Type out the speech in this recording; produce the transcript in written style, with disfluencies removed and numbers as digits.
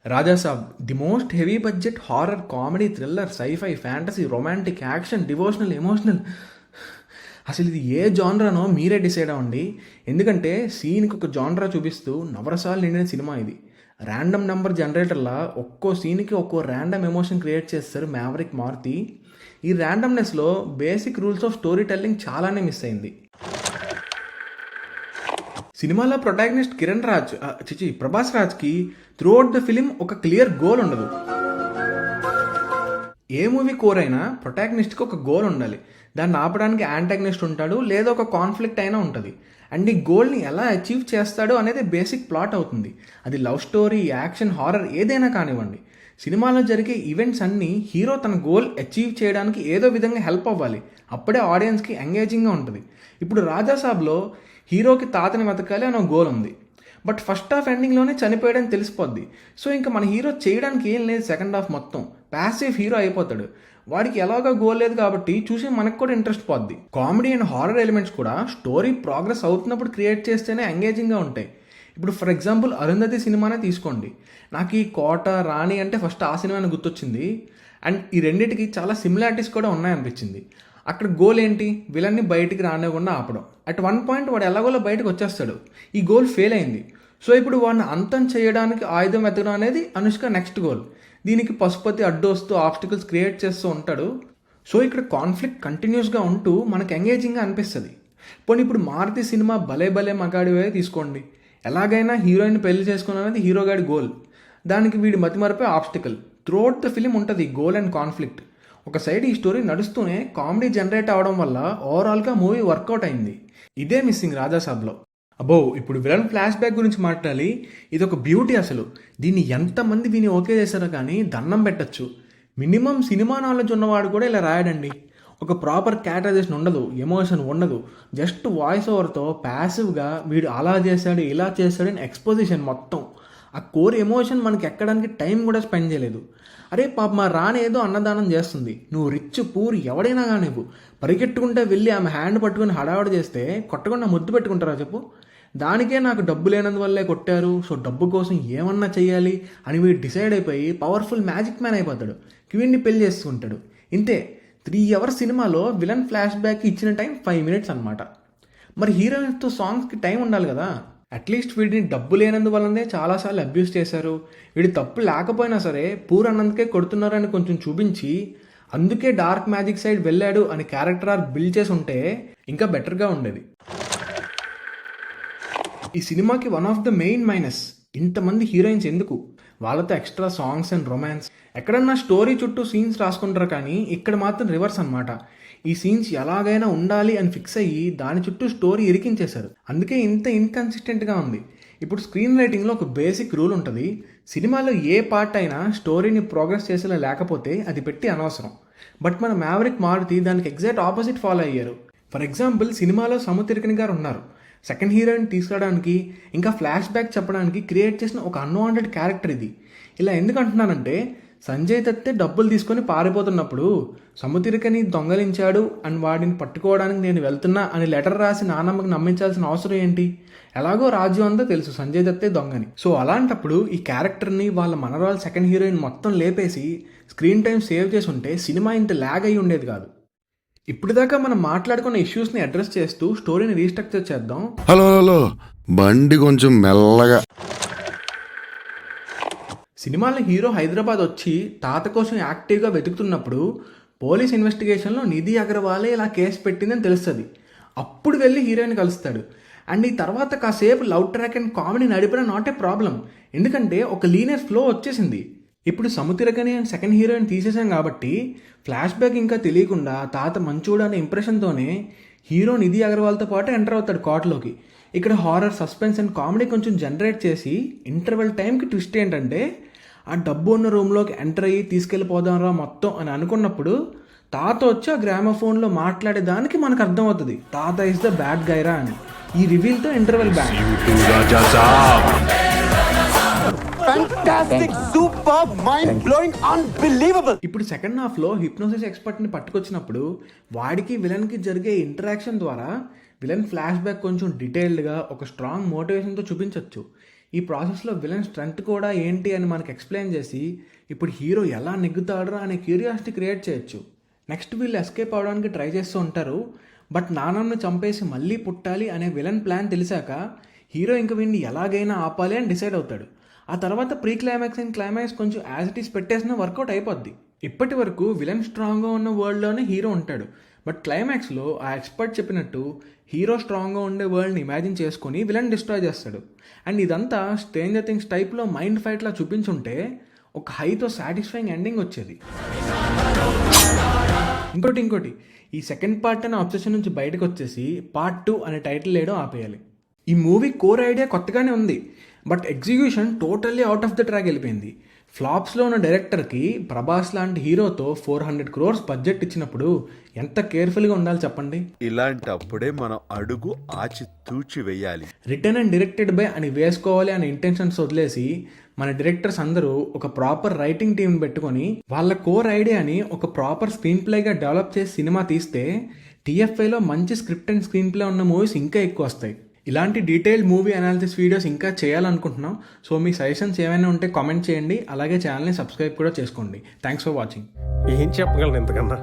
Raja Saab the most heavy budget horror comedy thriller scifi fantasy romantic action devotional emotional. అసలు ఇది ఏ జాన్రానో మీరే decide అవ్వండి. ఎందుకంటే సీన్కి ఒక జాన్రా చూపిస్తూ నవరసాలు నిండిన సినిమా ఇది. ర్యాండమ్ నెంబర్ జనరేటర్లా ఒక్కో సీన్కి ఒక్కో ర్యాండమ్ ఎమోషన్ క్రియేట్ చేస్తారు మ్యావరిక్ మారుతి. ఈ ర్యాండమ్నెస్లో basic rules of story telling చాలానే మిస్ అయింది. సినిమాలో ప్రొటాగనిస్ట్ కిరణ్ రాజ్ ప్రభాస్ రాజ్కి త్రూఅవుట్ ద ఫిలిం ఒక క్లియర్ గోల్ ఉండదు. ఏ మూవీ కోర్ అయినా ప్రొటాగనిస్ట్కి ఒక గోల్ ఉండాలి. దాన్ని ఆపడానికి యాంటాగనిస్ట్ ఉంటాడు, లేదా ఒక కాన్ఫ్లిక్ట్ అయినా ఉంటుంది. అండ్ ఈ గోల్ని ఎలా అచీవ్ చేస్తాడు అనేది బేసిక్ ప్లాట్ అవుతుంది. అది లవ్ స్టోరీ, యాక్షన్, హారర్ ఏదైనా కానివ్వండి. సినిమాలో జరిగే ఈవెంట్స్ అన్నీ హీరో తన గోల్ అచీవ్ చేయడానికి ఏదో విధంగా హెల్ప్ అవ్వాలి. అప్పుడే ఆడియన్స్కి ఎంగేజింగ్గా ఉంటుంది. ఇప్పుడు రాజాసాబ్లో హీరోకి తాతని వెతకాలి అనే గోల్ ఉంది. బట్ ఫస్ట్ హాఫ్ ఎండింగ్లోనే చనిపోయాడని తెలిసిపోద్ది. సో ఇంకా మన హీరో చేయడానికి ఏం లేదు. సెకండ్ హాఫ్ మొత్తం ప్యాసివ్ హీరో అయిపోతాడు. వాడికి ఎలాగో గోల్ లేదు కాబట్టి చూసి మనకు కూడా ఇంట్రెస్ట్ పోద్ది. కామెడీ అండ్ హారర్ ఎలిమెంట్స్ కూడా స్టోరీ ప్రోగ్రెస్ అవుతున్నప్పుడు క్రియేట్ చేస్తేనే ఎంగేజింగ్గా ఉంటాయి. ఇప్పుడు ఫర్ ఎగ్జాంపుల్ అరుంధతి సినిమానే తీసుకోండి. నాకు ఈ కోట రాణి అంటే ఫస్ట్ ఆ సినిమాని గుర్తొచ్చింది. అండ్ ఈ రెండింటికి చాలా సిమిలారిటీస్ కూడా ఉన్నాయనిపించింది. అక్కడ గోల్ ఏంటి? విలన్ని బయటికి రానివ్వకుండా ఆపడం. అట్ వన్ పాయింట్ వాడు ఎలాగోలో బయటకు వచ్చేస్తాడు. ఈ గోల్ ఫెయిల్ అయింది. సో ఇప్పుడు వాడిని అంతం చేయడానికి ఆయుధం వెతకడం అనేది అనుష్క నెక్స్ట్ గోల్. దీనికి పశుపతి అడ్డు వస్తూ ఆబ్స్టికల్స్ క్రియేట్ చేస్తూ ఉంటాడు. సో ఇక్కడ కాన్ఫ్లిక్ట్ కంటిన్యూస్గా ఉంటూ మనకు ఎంగేజింగ్గా అనిపిస్తుంది. పోనీ ఇప్పుడు మారుతి సినిమా భలే భలే మగాడివే తీసుకోండి. ఎలాగైనా హీరోయిన్ పెళ్లి చేసుకున్న అనేది హీరోగాడి గోల్. దానికి వీడి మతిమరపే ఆబ్స్టికల్. త్రూఅవుట్ ద ఫిలిం ఉంటుంది గోల్ అండ్ కాన్ఫ్లిక్ట్. ఒక సైడ్ ఈ స్టోరీ నడుస్తూనే కామెడీ జనరేట్ అవడం వల్ల ఓవరాల్గా మూవీ వర్కౌట్ అయింది. ఇదే మిస్సింగ్ రాజాసాబ్లో. అబ్బో ఇప్పుడు విలన్ ఫ్లాష్ బ్యాక్ గురించి మాట్లాడాలి. ఇది ఒక బ్యూటీ అసలు. దీన్ని ఎంతమంది విని ఓకే చేశారో కానీ దండం పెట్టచ్చు. మినిమం సినిమా నాలెడ్జ్ ఉన్నవాడు కూడా ఇలా రాయడండి. ఒక ప్రాపర్ క్యారెక్టరైజేషన్ ఉండదు, ఎమోషన్ ఉండదు. జస్ట్ వాయిస్ ఓవర్తో ప్యాసివ్గా వీడు అలా చేశాడు ఇలా చేశాడు అని ఎక్స్పోజిషన్ మొత్తం. ఆ కోర్ ఎమోషన్ మనకి ఎక్కడానికి టైం కూడా స్పెండ్ చేయలేదు. అరే పాప మా రాని ఏదో అన్నదానం చేస్తుంది, నువ్వు రిచ్ పూర్ ఎవడైనా కానివ్వు, పరిగెట్టుకుంటే వెళ్ళి ఆమె హ్యాండ్ పట్టుకుని హడావడి చేస్తే కొట్టకుండా ముద్దు పెట్టుకుంటారా చెప్పు? దానికే నాకు డబ్బు లేనందువల్లే కొట్టారు, సో డబ్బు కోసం ఏమన్నా చెయ్యాలి అని వీడు డిసైడ్ అయిపోయి పవర్ఫుల్ మ్యాజిక్ మ్యాన్ అయిపోతాడు. క్వీన్ని పెళ్లి చేసుకుంటాడు. ఇంతే. 3 hours సినిమాలో విలన్ ఫ్లాష్ బ్యాక్ ఇచ్చిన టైం 5 minutes అనమాట. మరి హీరోయిన్స్తో సాంగ్స్కి టైం ఉండాలి కదా. అట్లీస్ట్ వీడిని డబ్బు లేనందువల్లనే చాలాసార్లు అబ్యూస్ చేశారు, వీడి తప్పు లేకపోయినా సరే పూర్ అన్నందుకే కొడుతున్నారని కొంచెం చూపించి అందుకే డార్క్ మ్యాజిక్ సైడ్ వెళ్ళాడు అని క్యారెక్టర్ ఆర్ బిల్డ్ చేసి ఉంటే ఇంకా బెటర్గా ఉండేది. ఈ సినిమాకి one of the main minus, ఇంతమంది హీరోయిన్స్ ఎందుకు? వాళ్ళతో ఎక్స్ట్రా సాంగ్స్ అండ్ రొమాన్స్. ఎక్కడన్నా స్టోరీ చుట్టూ సీన్స్ రాసుకుంటారు కానీ ఇక్కడ మాత్రం రివర్స్ అనమాట. ఈ సీన్స్ ఎలాగైనా ఉండాలి అని ఫిక్స్ అయ్యి దాని చుట్టూ స్టోరీ ఇరికించేశారు. అందుకే ఇంత ఇన్కన్సిస్టెంట్గా ఉంది. ఇప్పుడు స్క్రీన్ రైటింగ్లో ఒక బేసిక్ రూల్ ఉంటుంది. సినిమాలో ఏ పార్ట్ అయినా స్టోరీని ప్రోగ్రెస్ చేసేలా లేకపోతే అది పెట్టి అనవసరం. బట్ మన మ్యావరిక్ మారుతి దానికి ఎగ్జాక్ట్ ఆపోజిట్ ఫాలో అయ్యారు. ఫర్ ఎగ్జాంపుల్ సినిమాలో సముద్రకని గారు ఉన్నారు. సెకండ్ హీరోయిన్ తీసుకురావడానికి ఇంకా ఫ్లాష్ బ్యాక్ చెప్పడానికి క్రియేట్ చేసిన ఒక అన్వాంటెడ్ క్యారెక్టర్ ఇది. ఇలా ఎందుకు అంటున్నానంటే సంజయ్ దత్తే డబ్బులు తీసుకొని పారిపోతున్నప్పుడు సముద్రకని దొంగలించాడు అని వాడిని పట్టుకోవడానికి నేను వెళ్తున్నా అని లెటర్ రాసి నానమ్మకి నమ్మించాల్సిన అవసరం ఏంటి? ఎలాగో రాజ్యం అంతా తెలుసు సంజయ్ దత్తే దొంగని. సో అలాంటప్పుడు ఈ క్యారెక్టర్ని వాళ్ళ మనరాలు సెకండ్ హీరోయిన్ మొత్తం లేపేసి స్క్రీన్ టైం సేవ్ చేసి ఉంటే సినిమా ఇంత ల్యాగ్ అయ్యి ఉండేది కాదు. ఇప్పటిదాకా మనం మాట్లాడుకున్న ఇష్యూస్ని అడ్రస్ చేస్తూ స్టోరీని రీస్ట్రక్చర్ చేద్దాం. హలో బండి కొంచెం మెల్లగా. సినిమాలో హీరో హైదరాబాద్ వచ్చి తాత కోసం యాక్టివ్గా వెతుకుతున్నప్పుడు పోలీస్ ఇన్వెస్టిగేషన్లో నిధి అగర్వాలే ఇలా కేసు పెట్టిందని తెలుస్తుంది. అప్పుడు వెళ్ళి హీరోయిన్ కలుస్తాడు. అండ్ ఈ తర్వాత కాసేపు లవ్ ట్రాక్ అండ్ కామెడీ నడిపిన నాట్ ఏ ప్రాబ్లం, ఎందుకంటే ఒక లీనియర్ ఫ్లో వచ్చేసింది. ఇప్పుడు సముద్రకని అండ్ సెకండ్ హీరోయిన్ తీసేసాం కాబట్టి ఫ్లాష్ బ్యాక్ ఇంకా తెలియకుండా తాత మంచోడు అనే ఇంప్రెషన్తోనే హీరో నిధి అగర్వాల్తో పాటు ఎంటర్ అవుతాడు కోర్టులోకి. ఇక్కడ హారర్, సస్పెన్స్ అండ్ కామెడీ కొంచెం జనరేట్ చేసి ఇంటర్వెల్ టైంకి ట్విస్ట్ ఏంటంటే ఆ డబ్బు ఉన్న రూమ్లోకి ఎంటర్ అయ్యి తీసుకెళ్ళిపోదాంరా మొత్తం అని అనుకున్నప్పుడు తాత వచ్చి ఆ గ్రామోఫోన్లో మాట్లాడే దానికి మనకు అర్థమవుతుంది తాత ఇస్ ద బ్యాడ్ గైరా అని. ఈ రివీల్తో interval back. Fantastic, superb, mind-blowing, unbelievable. ఇప్పుడు సెకండ్ హాఫ్లో హిప్నోసిస్ ఎక్స్పర్ట్ని పట్టుకొచ్చినప్పుడు వాడికి విలన్కి జరిగే ఇంటరాక్షన్ ద్వారా విలన్ ఫ్లాష్ బ్యాక్ కొంచెం డీటెయిల్డ్గా ఒక స్ట్రాంగ్ మోటివేషన్తో చూపించవచ్చు. ఈ ప్రాసెస్లో విలన్ స్ట్రెంగ్త్ కూడా ఏంటి అని మనకు ఎక్స్ప్లెయిన్ చేసి ఇప్పుడు హీరో ఎలా నెగ్గుతాడరా అనే క్యూరియాసిటీ క్రియేట్ చేయొచ్చు. నెక్స్ట్ వీళ్ళు ఎస్కేప్ అవడానికి ట్రై చేస్తూ ఉంటారు. బట్ నాన్నను చంపేసి మళ్ళీ పుట్టాలి అనే విలన్ ప్లాన్ తెలిసాక హీరో ఇంక వీడిని ఎలాగైనా ఆపాలి అని డిసైడ్ అవుతాడు. ఆ తర్వాత ప్రీ క్లైమాక్స్ అండ్ క్లైమాక్స్ కొంచెం యాజ్ ఇట్ ఈస్ పెట్టేసిన వర్కౌట్ అయిపోద్ది. ఇప్పటి వరకు విలన్ స్ట్రాంగ్గా ఉన్న వరల్డ్లోనే హీరో ఉంటాడు. బట్ క్లైమాక్స్లో ఆ ఎక్స్పర్ట్ చెప్పినట్టు హీరో స్ట్రాంగ్గా ఉండే వరల్డ్ని ఇమాజిన్ చేసుకొని విలన్ డిస్ట్రాయ్ చేస్తాడు. అండ్ ఇదంతా స్ట్రేంజర్ థింగ్స్ టైప్లో మైండ్ ఫైట్లా చూపించుంటే ఒక హైతో సాటిస్ఫైయింగ్ ఎండింగ్ వచ్చేది. ఇంకోటి ఈ సెకండ్ పార్ట్ అనే అబ్సెషన్ నుంచి బయటకు వచ్చేసి పార్ట్ 2 అనే టైటిల్ వేయడం ఆపేయాలి. ఈ మూవీ కోర్ ఐడియా కొత్తగానే ఉంది, but execution totally out of the track వెళ్ళిపోయింది. ఫ్లాప్స్లో ఉన్న డైరెక్టర్కి ప్రభాస్ లాంటి హీరోతో 400 crores బడ్జెట్ ఇచ్చినప్పుడు ఎంత కేర్ఫుల్గా ఉండాలి చెప్పండి. ఇలాంటప్పుడే మనం అడుగు ఆచి తూచి వెయ్యాలి. రిటర్న్ అండ్ డైరెక్టెడ్ బై అని వేసుకోవాలి అనే ఇంటెన్షన్స్ వదిలేసి మన డైరెక్టర్స్ అందరూ ఒక ప్రాపర్ రైటింగ్ టీం పెట్టుకొని వాళ్ళ కోర్ ఐడియాని ఒక ప్రాపర్ స్క్రీన్ ప్లేగా డెవలప్ చేసి సినిమా తీస్తే TFIలో మంచి స్క్రిప్ట్ అండ్ స్క్రీన్ ప్లే ఉన్న మూవీస్ ఇంకా ఎక్కువ వస్తాయి. ఇలాంటి డీటెయిల్డ్ మూవీ అనాలిసిస్ వీడియోస్ ఇంకా చేయాలనుకుంటున్నాం. సో మీ సజెషన్స్ ఏమైనా ఉంటే కామెంట్ చేయండి. అలాగే ఛానల్ని సబ్స్క్రైబ్ కూడా చేసుకోండి. Thanks for watching. ఏం చెప్పగలను ఇంతకన్నా.